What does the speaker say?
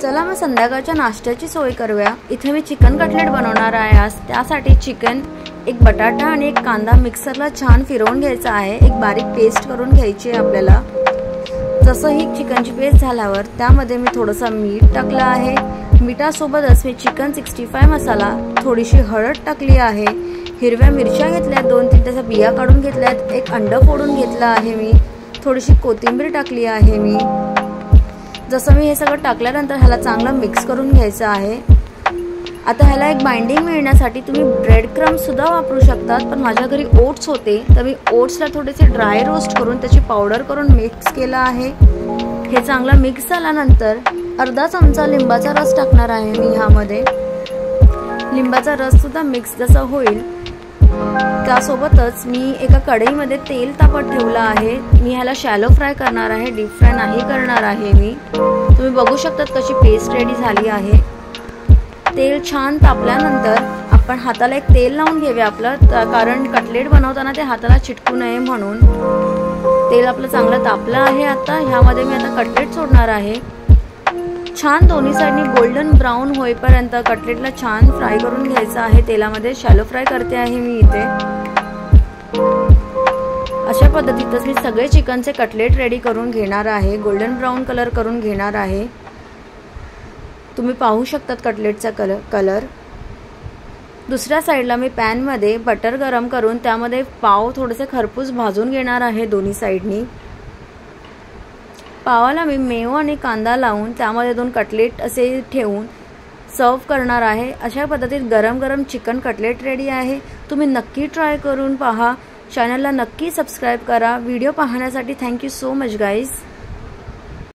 चला मग संध्याकाळच्या नाश्त्याची सोय करूया। इथे मी चिकन कटलेट बनवणार आहे आज। त्यासाठी चिकन, एक बटाटा आणि एक कांदा मिक्सरला छान फिरवून घ्यायचा आहे। एक बारीक पेस्ट करून घ्यायची आहे आपल्याला। जसं ही चिकनची पेस्ट झाल्यावर त्यामध्ये मी थोडंसं मीठ टाकलं आहे। मिठासोबतच मी चिकन 65 मसाला, थोडीशी हळद टाकली आहे। हिरव्या मिरच्या घेतल्यात 2-3, त्याच्या बिया काढून घेतल्यात। एक अंडा फोडून घेतला आहे मी। थोडीशी कोथिंबीर टाकली आहे मी। जसं मी हे सगळं टाकल्यानंतर ह्याला चांगलं मिक्स करून घ्यायचं आहे। आता ह्याला एक बाइंडिंग मिळण्यासाठी तुम्ही ब्रेड क्रम्स सुद्धा वापरू शकतात, पण माझ्या घरी ओट्स होते तर मी ओट्सला थोडेसे ड्राय रोस्ट करून त्याची पावडर करून मिक्स केला आहे। हे चांगलं मिक्स झाल्यानंतर अर्धा चमचा लिंबाचा रस टाकणार आहे मी ह्यामध्ये। लिंबाचा रस सुद्धा मिक्स जसं होईल त्यासोबतच मी एका कढईमध्ये तेल तापत ठेवलं आहे। मी ह्याला शॅलो फ्राय करणार आहे, डीप फ्राय नाही करणार आहे मी। तुम्ही बघू शकतात कशी पेस्ट रेडी झाली आहे। तेल छान तापल्यानंतर आपण हाताला एक तेल लावून घेऊया आपलं, कारण कटलेट बनवताना ते हाताला चिटकू नये म्हणून। तेल आपलं चांगलं तापलं आहे। आता ह्यामध्ये मी आता कटलेट सोडणार आहे। छान दोन्ही साइडनी गोल्डन ब्राउन होईपर्यंत कटलेटला छान फ्राय करून घ्यायचं आहे तेलामध्ये। शॅलो फ्राय करते आहे मी इथे। अशा पद्धतीतच मी सगळे चिकनचे कटलेट रेडी करून घेणार आहे। गोल्डन ब्राउन कलर करून घेणार आहे। तुम्ही पाहू शकतात कटलेटचा कलर। दुसऱ्या साइडला मी पॅन मध्ये बटर गरम करून त्यामध्ये पाव थोडेसे खरपूस भाजून घेणार आहे दोन्ही साइडनी। पावाला मी मेयो आणि कांदा लावून त्यामध्ये 2 कटलेट असे ठेवून सर्व करणार आहे। अशा पद्धतीत गरम गरम चिकन कटलेट रेडी आहे। तुम्ही नक्की ट्राय करून पहा। चॅनलला नक्की सबस्क्राइब करा। व्हिडिओ पाहण्यासाठी thank you so much guys.